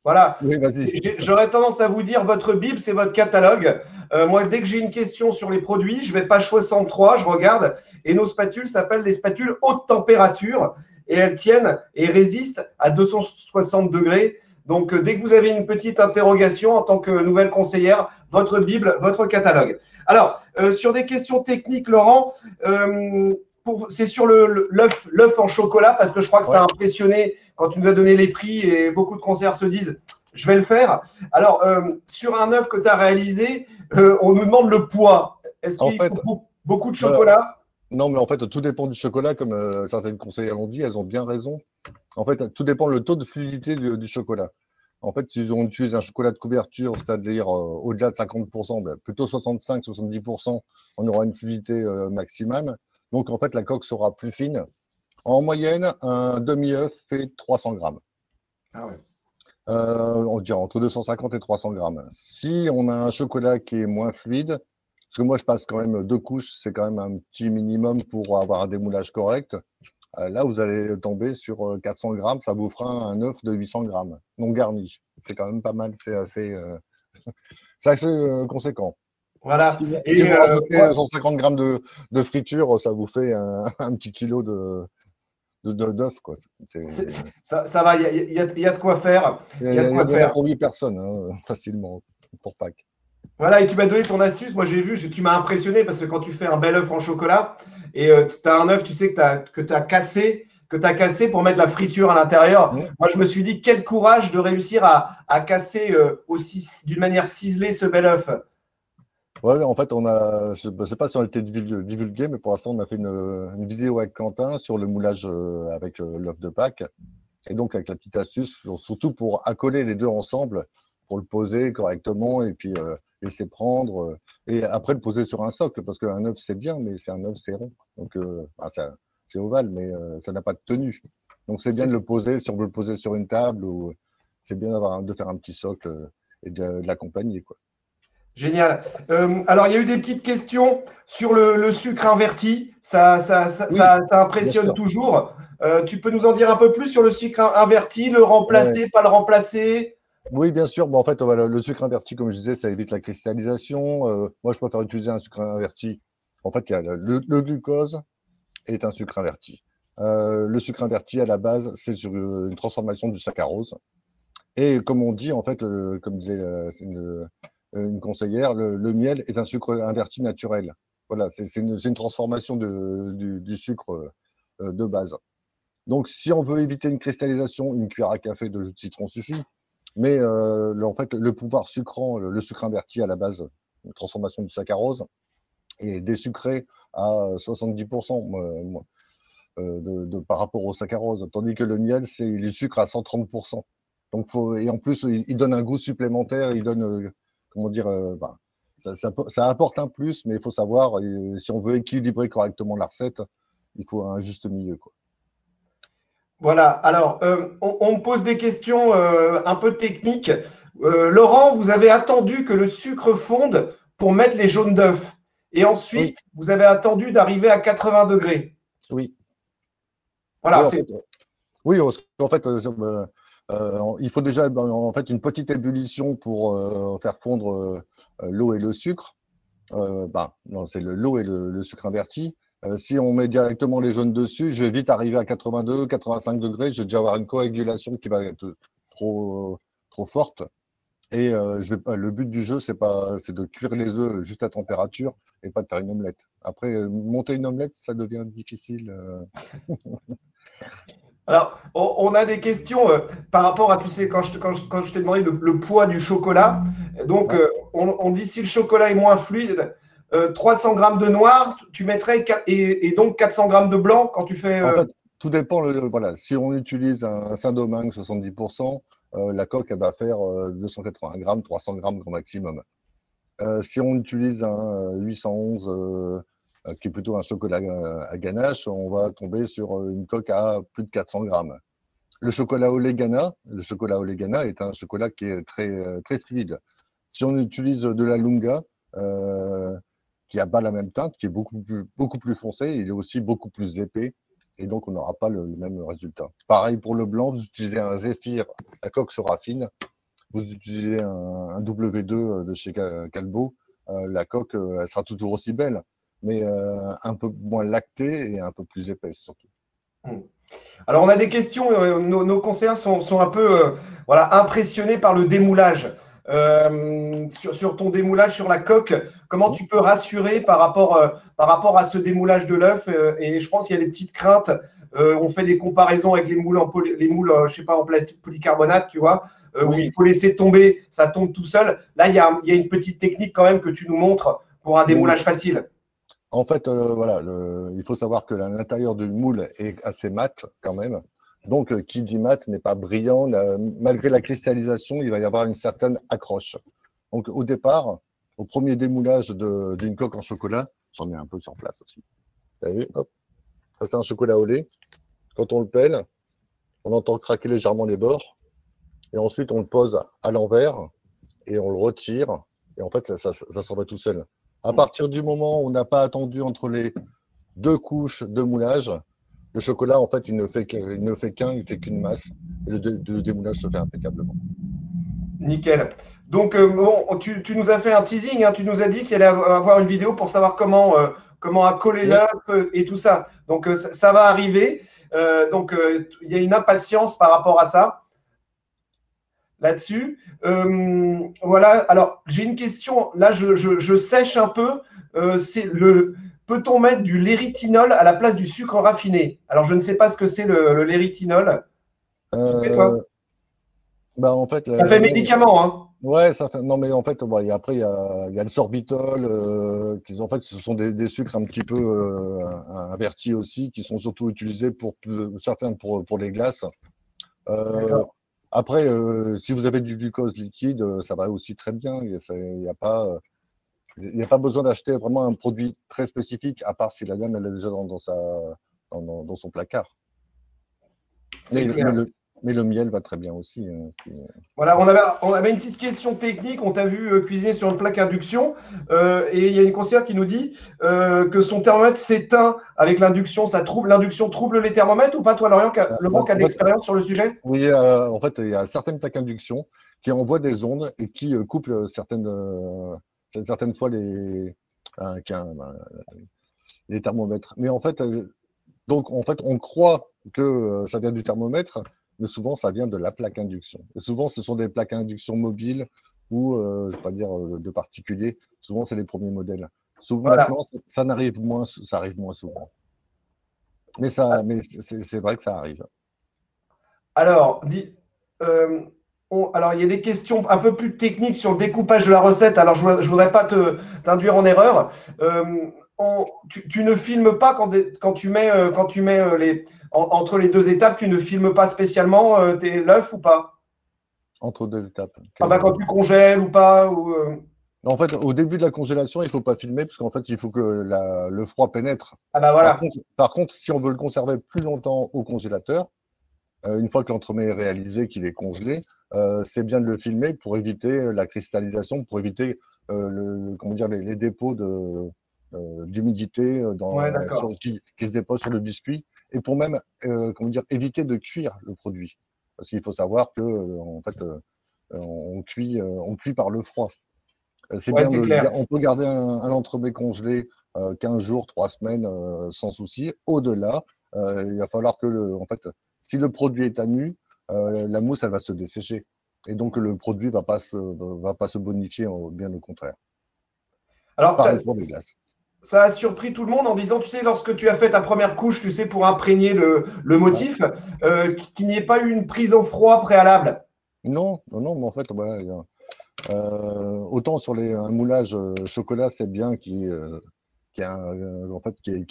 Voilà. Oui, vas-y. J'aurais tendance à vous dire, votre Bible, c'est votre catalogue. Moi, dès que j'ai une question sur les produits, je vais page 63, je regarde, et nos spatules s'appellent les spatules haute température, et elles tiennent et résistent à 260 degrés. Donc, dès que vous avez une petite interrogation en tant que nouvelle conseillère, votre Bible, votre catalogue. Alors, sur des questions techniques, Laurent, c'est sur l'œuf en chocolat, parce que je crois que ça a impressionné quand tu nous as donné les prix et beaucoup de conseillers se disent « je vais le faire ». Alors, sur un œuf que tu as réalisé, on nous demande le poids. Est-ce qu'il faut beaucoup de chocolat? Non, mais en fait, tout dépend du chocolat, comme certaines conseillères l'ont dit, elles ont bien raison. En fait, tout dépend le taux de fluidité du chocolat. En fait, si on utilise un chocolat de couverture, c'est-à-dire au-delà de 50%, plutôt 65-70%, on aura une fluidité maximum. Donc, en fait, la coque sera plus fine. En moyenne, un demi-œuf fait 300 grammes. Ah ouais. On dirait entre 250 et 300 grammes. Si on a un chocolat qui est moins fluide, parce que moi je passe quand même 2 couches, c'est quand même un petit minimum pour avoir un démoulage correct. Là, vous allez tomber sur 400 grammes, ça vous fera un œuf de 800 grammes, non garni. C'est quand même pas mal, c'est assez conséquent. Voilà. Si vous rajoutez 150 grammes de friture, ça vous fait un petit kilo d'œuf, quoi. Ça va, il y a de quoi faire. Il y en a pour 8 personnes, hein, facilement, pour Pâques. Voilà, et tu m'as donné ton astuce. Moi, j'ai vu, tu m'as impressionné parce que quand tu fais un bel œuf en chocolat et tu as un œuf, tu sais que tu as cassé pour mettre la friture à l'intérieur. Mmh. Moi, je me suis dit, quel courage de réussir à casser aussi d'une manière ciselée ce bel œuf. Ouais, en fait, je ne sais pas si on a été divulgué, mais pour l'instant, on a fait une vidéo avec Quentin sur le moulage avec l'œuf de Pâques. Et donc, avec la petite astuce, surtout pour accoler les deux ensemble, pour le poser correctement et puis laisser prendre. Et après, le poser sur un socle, parce qu'un œuf, c'est bien, mais c'est un œuf, c'est rond. Donc, c'est ovale, mais ça n'a pas de tenue. Donc, c'est bien de le poser, si on veut le poser sur une table, ou c'est bien de faire un petit socle et de l'accompagner, quoi. Génial. Alors, il y a eu des petites questions sur le sucre inverti. Ça Oui, impressionne toujours. Tu peux nous en dire un peu plus sur le sucre inverti, le remplacer, ouais. pas le remplacer? Oui, bien sûr. Bon, en fait, le sucre inverti, comme je disais, ça évite la cristallisation. Moi, je préfère utiliser un sucre inverti. En fait, il y a le glucose est un sucre inverti. Le sucre inverti, à la base, c'est sur une transformation du saccharose. Et comme on dit, en fait, comme disait une conseillère, le miel est un sucre inverti naturel. Voilà, c'est une transformation du sucre de base. Donc, si on veut éviter une cristallisation, une cuillère à café de jus de citron suffit. Mais en fait, le pouvoir sucrant, le sucre inverti à la base, une transformation du saccharose, est désucré à 70% par rapport au saccharose, tandis que le miel, c'est le sucre à 130%. Donc, et en plus, il donne un goût supplémentaire, il donne, comment dire, ça apporte un plus, mais il faut savoir, si on veut équilibrer correctement la recette, il faut un juste milieu, quoi. Voilà. Alors, on me pose des questions un peu techniques. Laurent, vous avez attendu que le sucre fonde pour mettre les jaunes d'œufs. Et Oui, ensuite, vous avez attendu d'arriver à 80 degrés. oui. Oui, Voilà. en fait, oui, parce qu'en fait, il faut déjà en fait une petite ébullition pour faire fondre l'eau et le sucre. Non, c'est l'eau et le sucre inverti. Si on met directement les jaunes dessus, je vais vite arriver à 82, 85 degrés. Je vais déjà avoir une coagulation qui va être trop forte. Et le but du jeu, c'est de cuire les œufs juste à température et pas de faire une omelette. Après, monter une omelette, ça devient difficile. Alors, on a des questions par rapport à, tu sais, quand je t'ai demandé le poids du chocolat. Donc, Ouais. on dit si le chocolat est moins fluide, 300 grammes de noir, tu mettrais et donc 400 grammes de blanc quand tu fais. En fait, tout dépend. Voilà, si on utilise un Saint-Domingue 70%, la coque, elle va faire 280 grammes, 300 grammes au maximum. Si on utilise un 811, qui est plutôt un chocolat à ganache, on va tomber sur une coque à plus de 400 grammes. Le chocolat au lait Ghana est un chocolat qui est très fluide. Si on utilise de la Lunga, qui n'a pas la même teinte, qui est beaucoup plus foncé, il est aussi beaucoup plus épais, et donc on n'aura pas le même résultat. Pareil pour le blanc, vous utilisez un Zéphyr, la coque sera fine. Vous utilisez un W2 de chez Calbo, la coque, elle sera toujours aussi belle, mais un peu moins lactée et un peu plus épaisse surtout. Alors, on a des questions. Nos conseillers sont un peu voilà, impressionnés par le démoulage. Sur ton démoulage sur la coque, comment tu peux rassurer par rapport à ce démoulage de l'œuf et je pense qu'il y a des petites craintes. On fait des comparaisons avec les moules je sais pas, en plastique polycarbonate, tu vois, où il Oui, faut laisser tomber, ça tombe tout seul. Là, il y a une petite technique quand même que tu nous montres pour un oui. démoulage facile. En fait, voilà, il faut savoir que l'intérieur du moule est assez mat quand même. Donc, qui dit mat n'est pas brillant. Malgré la cristallisation, il va y avoir une certaine accroche. Donc, au départ, au premier démoulage d'une coque en chocolat, j'en mets un peu sur place aussi. Vous avez vu? Hop. Ça, c'est un chocolat au lait. Quand on le pèle, on entend craquer légèrement les bords. Et ensuite, on le pose à l'envers et on le retire. Et en fait, ça s'en va tout seul. À partir du moment où on n'a pas attendu entre les deux couches de moulage, le chocolat, en fait, il ne fait il fait qu'une masse. Et le démoulage se fait impeccablement. Nickel. Donc, bon, tu nous as fait un teasing, hein, tu nous as dit qu'il allait avoir une vidéo pour savoir comment coller Oui. l'œuf et tout ça. Donc, ça va arriver. Donc, il y a une impatience par rapport à ça, là-dessus. Voilà. Alors, j'ai une question. Là, je sèche un peu. Peut-on mettre du lérithinol à la place du sucre raffiné? Alors, je ne sais pas ce que c'est le lérithinol. Tu sais, toi? Bah, en fait, Ça fait non, médicament, hein. ouais, ça fait. Non, mais en fait, bon, après, il y a le sorbitol, en fait, ce sont des sucres un petit peu invertis aussi, qui sont surtout utilisés certains pour les glaces. Euh, Après, si vous avez du glucose liquide, ça va aussi très bien. Il n'y a pas besoin d'acheter vraiment un produit très spécifique, à part si la dame elle est déjà dans son placard. C'est clair. Mais le miel va très bien aussi. Voilà, on avait une petite question technique. On t'a vu cuisiner sur une plaque induction. Et il y a une conseillère qui nous dit que son thermomètre s'éteint avec l'induction. L'induction trouble les thermomètres ou pas, toi, Laurent, qui a de l'expérience sur le sujet? Oui, en fait, il y a certaines plaques induction qui envoient des ondes et qui coupent certaines fois les thermomètres. Mais en fait, on croit que ça vient du thermomètre, mais souvent, ça vient de la plaque induction. Et souvent, ce sont des plaques induction mobiles ou, je ne vais pas dire de particuliers. Souvent, c'est les premiers modèles. Voilà. Maintenant, ça arrive moins souvent. Mais c'est vrai que ça arrive. Alors, alors, il y a des questions un peu plus techniques sur le découpage de la recette. Alors, je ne voudrais pas t'induire en erreur. Tu ne filmes pas quand tu mets, entre les deux étapes, tu ne filmes pas spécialement l'œuf ou pas? Entre deux étapes. Quand tu congèles ou pas En fait, au début de la congélation, il ne faut pas filmer parce qu'en fait, il faut que le froid pénètre. Ah bah voilà. Par contre, si on veut le conserver plus longtemps au congélateur, une fois que l'entremet est réalisé, qu'il est congelé, c'est bien de le filmer pour éviter la cristallisation, pour éviter les dépôts d'humidité Ouais, d'accord. qui se déposent sur le biscuit et pour même éviter de cuire le produit. Parce qu'il faut savoir que en fait, on cuit par le froid. Ouais, c'est clair. On peut garder un entremets congelé 15 jours, 3 semaines sans souci. Au-delà, il va falloir si le produit est à nu, la mousse, elle va se dessécher. Et donc, le produit ne va pas se bonifier, bien au contraire. Alors, Pareil pour les glaces. ça a surpris tout le monde en disant, tu sais, lorsque tu as fait ta première couche, tu sais, pour imprégner le motif, qu'il n'y ait pas eu une prise au froid préalable. Non, mais en fait, voilà, autant sur un moulage chocolat, c'est bien qu'il y ait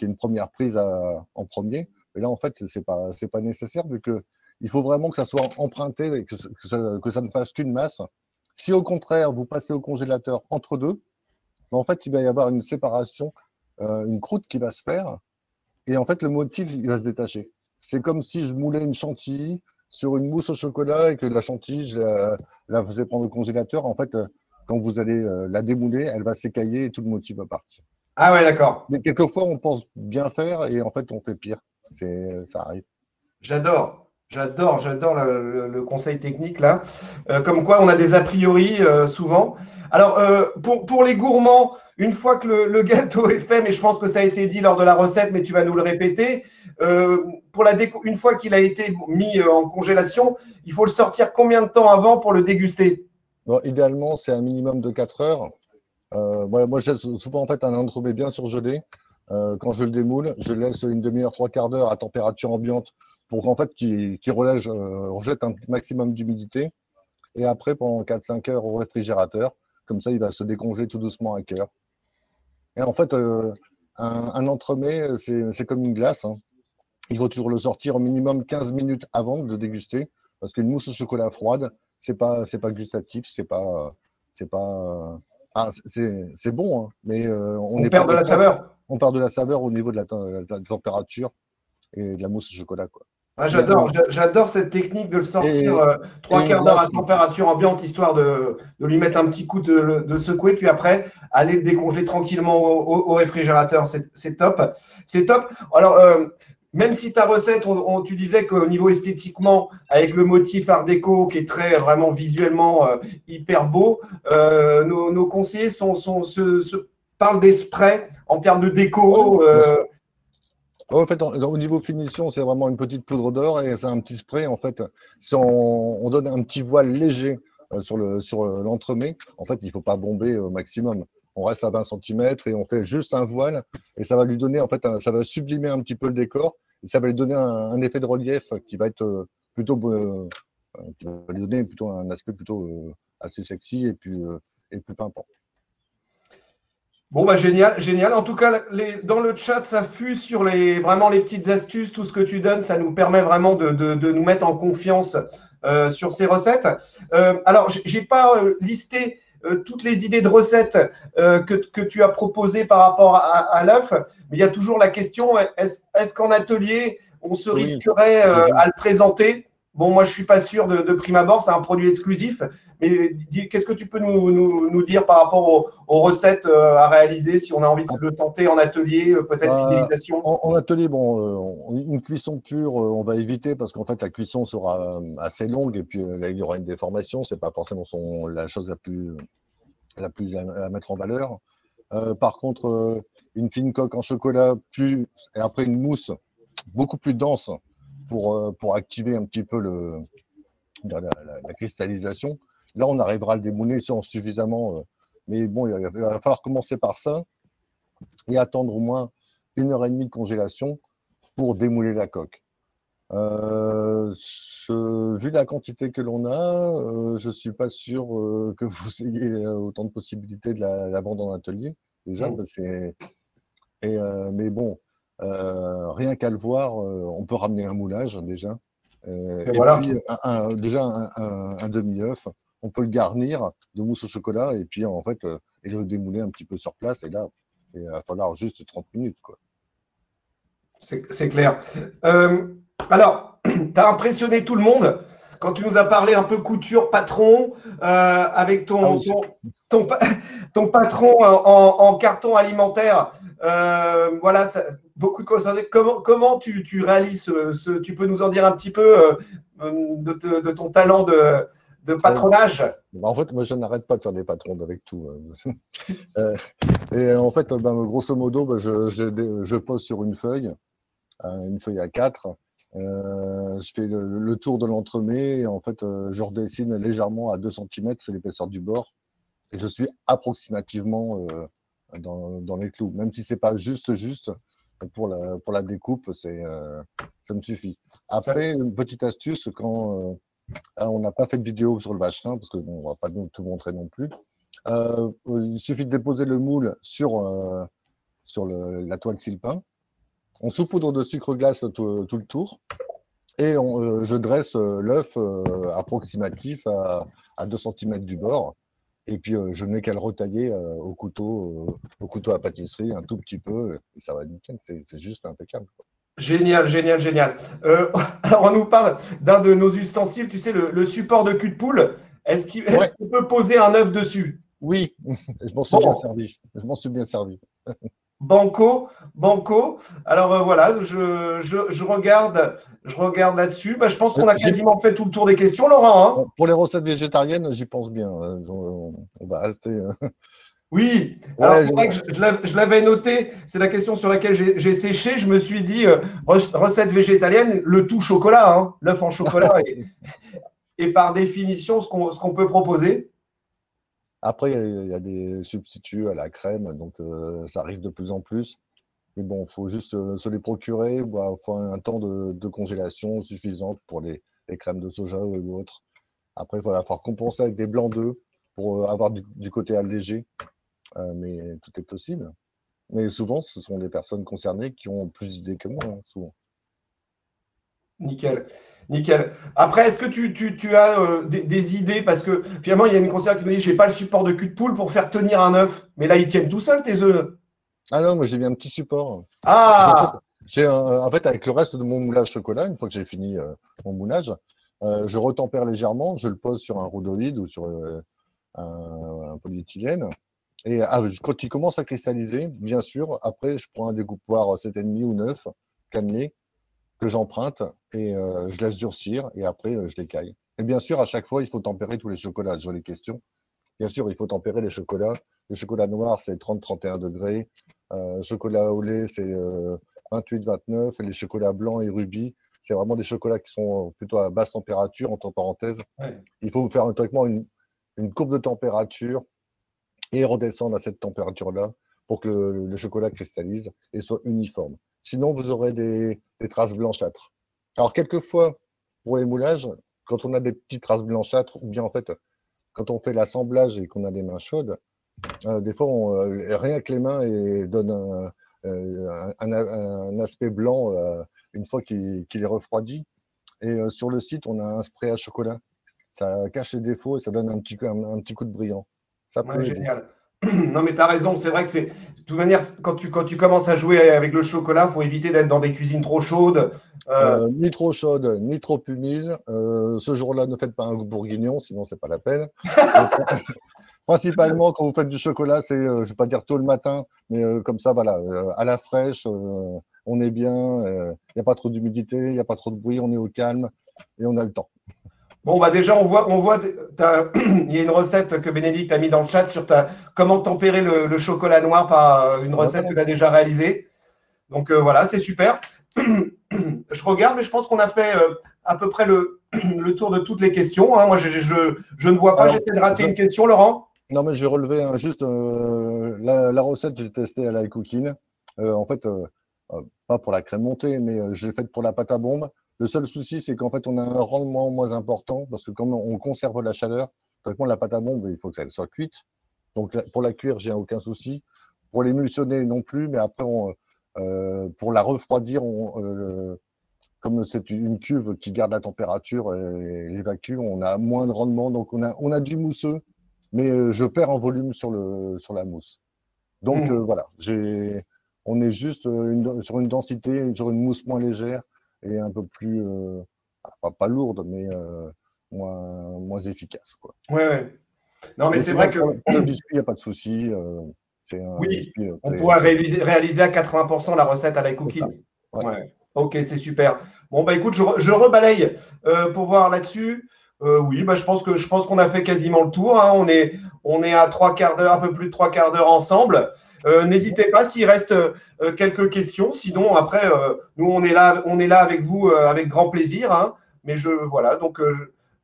une première prise en premier. Mais là, en fait, c'est pas nécessaire vu que il faut vraiment que ça soit emprunté et que ça ne fasse qu'une masse. Si au contraire, vous passez au congélateur entre deux, en fait, il va y avoir une séparation, une croûte qui va se faire et en fait, le motif, il va se détacher. C'est comme si je moulais une chantilly sur une mousse au chocolat et que la chantilly, je la faisais prendre au congélateur. En fait, quand vous allez la démouler, elle va s'écailler et tout le motif va partir. Ah ouais, d'accord. Mais quelquefois, on pense bien faire et en fait, on fait pire. Ça arrive. J'adore. J'adore le conseil technique là. Comme quoi, on a des a priori souvent. Alors, pour les gourmands, une fois que le gâteau est fait, mais je pense que ça a été dit lors de la recette, mais tu vas nous le répéter, une fois qu'il a été mis en congélation, il faut le sortir combien de temps avant pour le déguster? Bon, idéalement, c'est un minimum de 4 heures. Moi, je laisse souvent en fait un entremets bien surgelé. Quand je le démoule, je laisse une demi-heure, trois quarts d'heure à température ambiante pour qu'en fait qu'il rejette un maximum d'humidité. Et après, pendant 4-5 heures au réfrigérateur, comme ça, il va se décongeler tout doucement à cœur. Et en fait, un entremets, c'est comme une glace, hein. Il faut toujours le sortir au minimum 15 minutes avant de déguster, parce qu'une mousse au chocolat froide, c'est pas gustatif, c'est bon, hein, mais On perd de la saveur. on perd de la saveur au niveau de la température et de la mousse au chocolat, quoi. Ah, Mais, j'adore cette technique de le sortir et, trois et quarts là, d'heure à température ambiante, histoire de lui mettre un petit coup de secouer, puis après, aller le décongeler tranquillement au réfrigérateur. C'est top. C'est top. Alors, même si ta recette, tu disais qu'au niveau esthétiquement, avec le motif Art déco qui est très vraiment visuellement hyper beau, nos conseillers parlent des sprays en termes de ouais, déco. bien sûr. En fait, au niveau finition, c'est vraiment une petite poudre d'or et c'est un petit spray. En fait, si on donne un petit voile léger sur l'entremets, en fait, il ne faut pas bomber au maximum. On reste à 20 cm et on fait juste un voile et ça va lui donner, en fait, ça va sublimer un petit peu le décor et ça va lui donner un effet de relief qui va être plutôt, qui va lui donner plutôt un aspect plutôt assez sexy et plus pimpant. Bon, bah, génial, génial. En tout cas, dans le chat, ça fuse sur vraiment les petites astuces, tout ce que tu donnes, ça nous permet vraiment de nous mettre en confiance sur ces recettes. Alors, j'ai pas listé toutes les idées de recettes que tu as proposées par rapport à l'œuf, mais il y a toujours la question, est-ce qu'en atelier, on se Oui, risquerait j'ai vu. à le présenter? Bon, moi, je suis pas sûr de prime abord, c'est un produit exclusif, mais qu'est-ce que tu peux nous dire par rapport aux recettes à réaliser si on a envie de le tenter en atelier, peut-être Bah, fidélisation? en atelier, bon, une cuisson pure, on va éviter parce qu'en fait, la cuisson sera assez longue et puis là, il y aura une déformation. C'est pas forcément la chose la plus à mettre en valeur. Par contre, une fine coque en chocolat, et après une mousse beaucoup plus dense pour activer un petit peu la cristallisation. Là, on arrivera à le démouler suffisamment. Mais bon, il va falloir commencer par ça et attendre au moins 1 heure et demie de congélation pour démouler la coque. Vu la quantité que l'on a, je ne suis pas sûr que vous ayez autant de possibilités de la vendre en atelier. Déjà, mais bon, rien qu'à le voir, on peut ramener un moulage déjà. Et Voilà. puis, déjà un demi-œuf, on peut le garnir de mousse au chocolat et puis en fait, et le démouler un petit peu sur place. Et là, il va falloir juste 30 minutes, quoi. C'est clair. Alors, tu as impressionné tout le monde quand tu nous as parlé un peu couture patron avec Ah oui, ton, ton patron en carton alimentaire. Voilà, beaucoup de choses. Comment tu réalises tu peux nous en dire un petit peu de ton talent de patronage? bah, en fait, moi, je n'arrête pas de faire des patrons avec tout. Et en fait, grosso modo, je pose sur une feuille A4. Je fais le tour de l'entremets et en fait, je redessine légèrement à 2 cm, c'est l'épaisseur du bord. Et je suis approximativement dans les clous. Même si c'est pas juste, pour la découpe, ça me suffit. Après, une petite astuce, quand là, on n'a pas fait de vidéo sur le vacherin, parce qu'on ne va pas tout montrer non plus. Il suffit de déposer le moule sur la toile Silpin. On saupoudre de sucre glace tout le tour. Et je dresse l'œuf approximatif à 2 cm du bord. Et puis, je n'ai qu'à le retailler au couteau à pâtisserie, un tout petit peu. Et ça va nickel, c'est juste impeccable, quoi. Génial, génial, génial. Alors, on nous parle d'un de nos ustensiles, tu sais, le support de cul de poule. Est-ce qu'on peut poser un œuf dessus? Oui, je m'en suis bien servi. Je m'en suis bien servi. Banco, banco. Alors voilà, je regarde là-dessus. Bah, je pense qu'on a quasiment fait tout le tour des questions, Laurent, hein. Pour les recettes végétariennes, j'y pense bien. On va rester. Oui, alors Ouais, c'est vrai que je l'avais noté, c'est la question sur laquelle j'ai séché. Je me suis dit, recette végétalienne, le tout chocolat, hein, l'œuf en chocolat et par définition ce qu'on peut proposer. Après, il y a des substituts à la crème, donc ça arrive de plus en plus. Mais bon, il faut juste se les procurer. Il faut un temps de congélation suffisant pour les crèmes de soja ou autres. Après, il va falloir compenser avec des blancs d'œufs pour avoir du côté allégé. Mais tout est possible. Mais souvent, ce sont des personnes concernées qui ont plus d'idées que moi, hein, souvent. Nickel, nickel. Après, est-ce que tu as des idées? Parce que finalement, il y a une conseillère qui nous dit, je n'ai pas le support de cul de poule pour faire tenir un œuf. Mais là, ils tiennent tout seuls, tes œufs. Ah non, moi j'ai mis un petit support. Ah! En fait, avec le reste de mon moulage chocolat, une fois que j'ai fini mon moulage, je retempère légèrement, je le pose sur un rhodolide ou sur un polyéthylène. Et quand il commence à cristalliser, bien sûr, après, je prends un découpoir 7,5 ou 9, cannelé, que j'emprunte et je laisse durcir et après, je l'écaille. Et bien sûr, à chaque fois, il faut tempérer tous les chocolats. Sur les questions, bien sûr, il faut tempérer les chocolats. Le chocolat noir, c'est 30-31 degrés. Chocolat au lait, c'est 28-29. Et les chocolats blancs et rubis, c'est vraiment des chocolats qui sont plutôt à basse température, entre parenthèses. Ouais. Il faut faire uniquement une courbe de température et redescendre à cette température-là pour que le chocolat cristallise et soit uniforme. Sinon, vous aurez des traces blanchâtres. Alors, quelquefois, pour les moulages, quand on a des petites traces blanchâtres, ou bien en fait, quand on fait l'assemblage et qu'on a des mains chaudes, des fois, rien que les mains donnent un aspect blanc une fois qu'il est refroidi. Et sur le site, on a un spray à chocolat. Ça cache les défauts et ça donne un petit coup de brillant. Ça Ouais, peut aider. génial. Non, mais tu as raison. C'est vrai que c'est. De toute manière, quand tu commences à jouer avec le chocolat, il faut éviter d'être dans des cuisines trop chaudes. Ni trop chaude, ni trop humide. Ce jour-là, ne faites pas un bourguignon, sinon c'est pas la peine. Principalement, quand vous faites du chocolat, c'est, je ne vais pas dire tôt le matin, mais comme ça, voilà, à la fraîche, on est bien, il n'y a pas trop d'humidité, il n'y a pas trop de bruit, on est au calme et on a le temps. Bon, bah déjà, on voit il y a une recette que Bénédicte a mis dans le chat sur comment tempérer le chocolat noir par une recette que tu as déjà réalisée. Donc voilà, c'est super. Je regarde, mais je pense qu'on a fait à peu près le tour de toutes les questions. Hein. Moi, je ne vois pas. J'essaie de rater une question, Laurent. Non, mais je vais relever juste la recette que j'ai testée à la cooking. En fait, pas pour la crème montée, mais je l'ai faite pour la pâte à bombe. Le seul souci, c'est qu'en fait, on a un rendement moins important parce que comme on conserve la chaleur, pratiquement la pâte à bombe, il faut qu'elle soit cuite. Donc, pour la cuire, j'ai aucun souci. Pour l'émulsionner, non plus. Mais après, pour la refroidir, comme c'est une cuve qui garde la température et l'évacue, on a moins de rendement. Donc, on a du mousseux, mais je perds en volume sur la mousse. Donc, voilà, on est juste sur une densité, sur une mousse moins légère et un peu plus, pas lourde, mais moins efficace, quoi. Ouais. Non, mais c'est vrai que. Pour le biscuit, il n'y a pas de souci. Oui, on pourra réaliser à 80% la recette à la cooking. Ouais. Ok, c'est super. Bon, bah écoute, je rebalaye pour voir là-dessus. Oui, bah, je pense qu'on a fait quasiment le tour. Hein. On est à 3/4 d'heure, un peu plus de 3/4 d'heure ensemble. N'hésitez pas s'il reste quelques questions. Sinon, après, nous, on est là avec vous avec grand plaisir. Hein. Mais voilà, donc.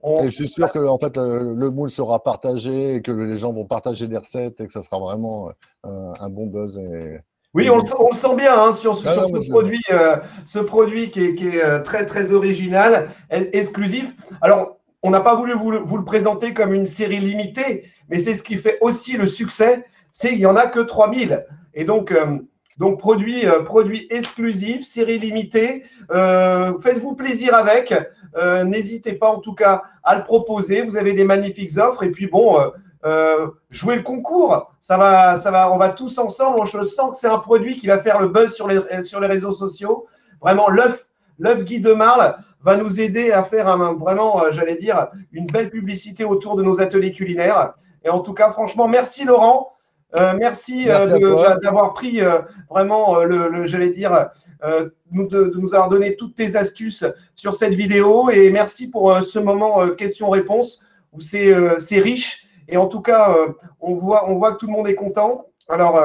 Et je suis sûr que en fait, le moule sera partagé et que les gens vont partager des recettes et que ça sera vraiment un bon buzz. Oui, on le sent bien hein, sur ce produit qui est très, très original, exclusif. Alors, on n'a pas voulu vous le présenter comme une série limitée, mais c'est ce qui fait aussi le succès, c'est qu'il n'y en a que 3000. Et donc produit exclusif, série limitée, faites-vous plaisir avec. N'hésitez pas en tout cas à le proposer. Vous avez des magnifiques offres. Et puis bon, jouer le concours, ça va, on va tous ensemble. Je sens que c'est un produit qui va faire le buzz sur les réseaux sociaux. Vraiment, l'œuf Guy de Marle va nous aider à faire vraiment, j'allais dire, une belle publicité autour de nos ateliers culinaires. Et en tout cas, franchement, merci Laurent. Merci d'avoir pris vraiment j'allais dire, de nous avoir donné toutes tes astuces sur cette vidéo et merci pour ce moment questions-réponses où c'est riche et en tout cas, on voit que tout le monde est content. Alors,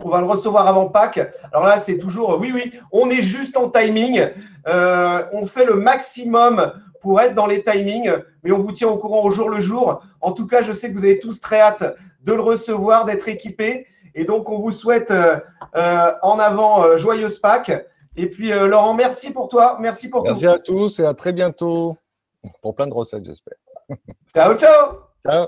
on va le recevoir avant Pâques. Alors là, c'est toujours, oui, on est juste en timing. On fait le maximum pour être dans les timings, mais on vous tient au courant au jour le jour. En tout cas, je sais que vous avez tous très hâte de le recevoir, d'être équipé. Et donc, on vous souhaite en avant joyeuse Pâques. Et puis, Laurent, merci pour toi. Merci pour tout. Merci à tous et à très bientôt pour plein de recettes, j'espère. Ciao, ciao. Ciao.